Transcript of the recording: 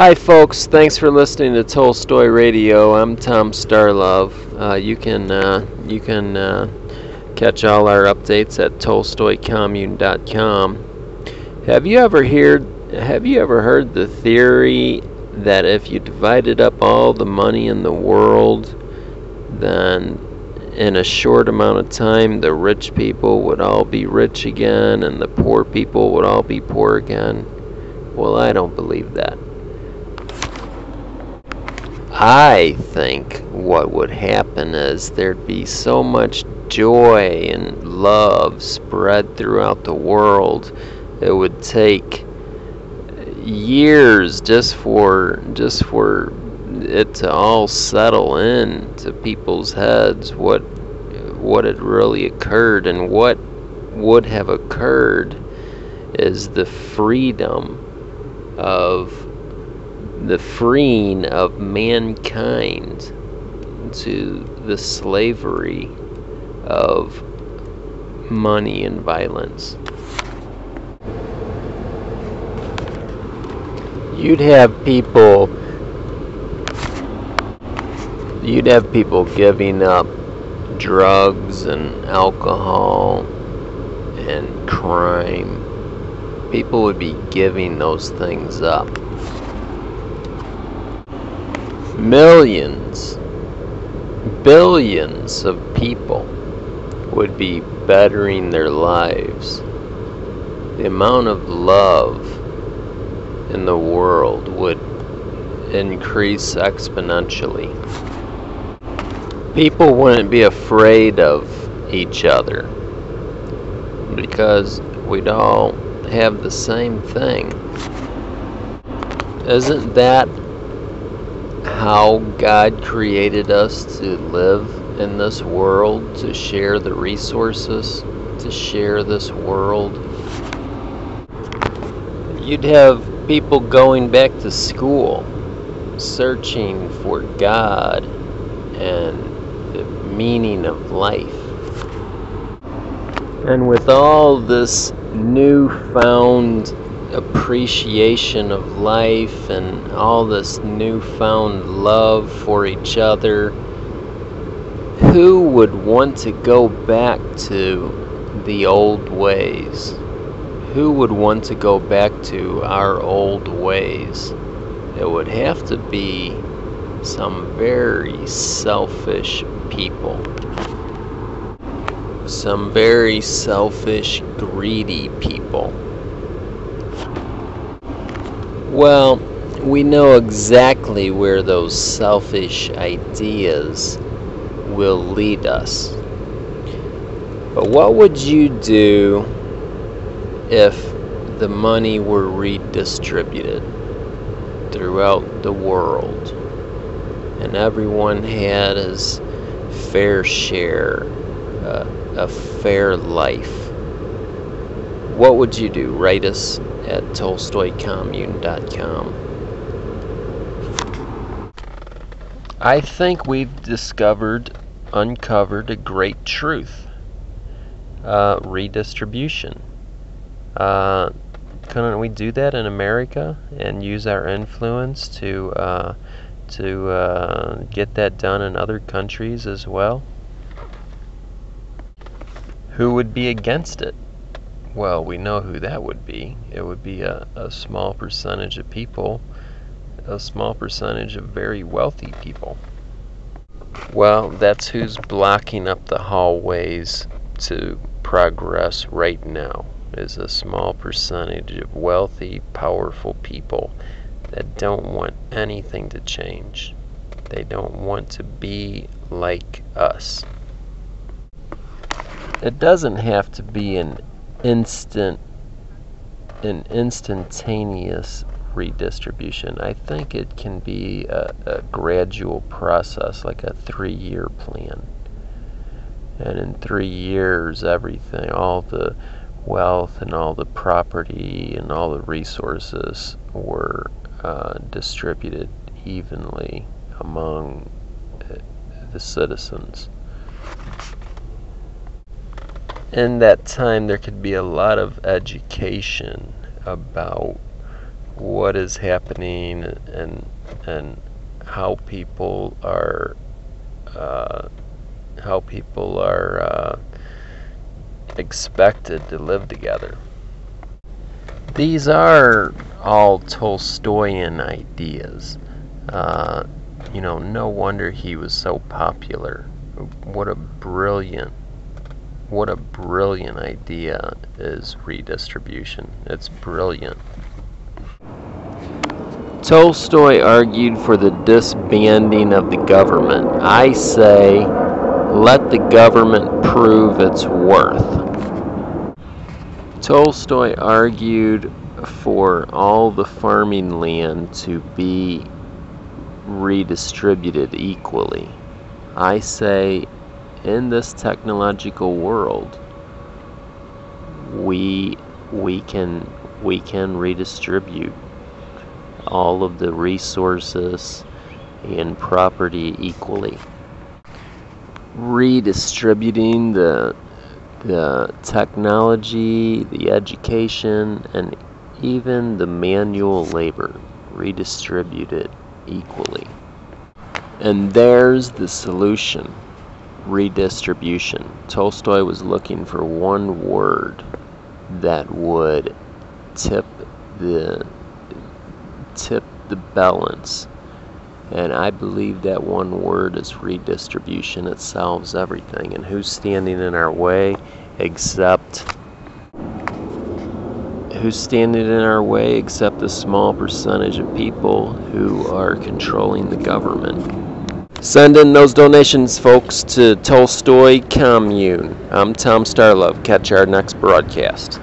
Hi folks, thanks for listening to Tolstoy Radio. I'm Tom Starlove. You can catch all our updates at tolstoycommune.com. Have you ever heard the theory that if you divided up all the money in the world, then in a short amount of time the rich people would all be rich again and the poor people would all be poor again? Well, I don't believe that. I think what would happen is there'd be so much joy and love spread throughout the world. It would take years just for it to all settle in to people's heads what had really occurred. And what would have occurred is the freeing of mankind to the slavery of money and violence. You'd have people giving up drugs and alcohol and crime. People would be giving those things up. Millions, billions of people would be bettering their lives. The amount of love in the world would increase exponentially. People wouldn't be afraid of each other because we'd all have the same thing. Isn't that how God created us to live in this world, to share the resources, to share this world? You'd have people going back to school, searching for God and the meaning of life. And with all this newfound appreciation of life and all this newfound love for each other, who would want to go back to the old ways? Who would want to go back to our old ways? It would have to be some very selfish people. Some very selfish, greedy people. Well, we know exactly where those selfish ideas will lead us. But what would you do if the money were redistributed throughout the world and everyone had his fair share, a fair life? What would you do? Write us at tolstoycommune.com. I think we've uncovered a great truth. Redistribution. Couldn't we do that in America and use our influence to get that done in other countries as well? Who would be against it? Well, we know who that would be. It would be a small percentage of people, a small percentage of very wealthy people. Well, that's who's blocking up the hallways to progress right now, is a small percentage of wealthy, powerful people that don't want anything to change. They don't want to be like us. It doesn't have to be an instantaneous redistribution. I think it can be a gradual process, like a 3-year plan. And in 3 years, everything, all the wealth and all the property and all the resources were distributed evenly among the citizens. In that time, there could be a lot of education about what is happening and how people are expected to live together. These are all Tolstoyan ideas. No wonder he was so popular. What a brilliant idea is redistribution. It's brilliant. Tolstoy argued for the disbanding of the government. I say, let the government prove its worth. Tolstoy argued for all the farming land to be redistributed equally. I say, in this technological world, we can redistribute all of the resources and property equally. Redistributing the technology, the education, and even the manual labor, redistributed equally. And there's the solution: redistribution. Tolstoy was looking for one word that would tip the balance, and I believe that one word is redistribution. It solves everything. And who's standing in our way except a small percentage of people who are controlling the government? Send in those donations, folks, to Tolstoy Commune. I'm Tom Starlove. Catch our next broadcast.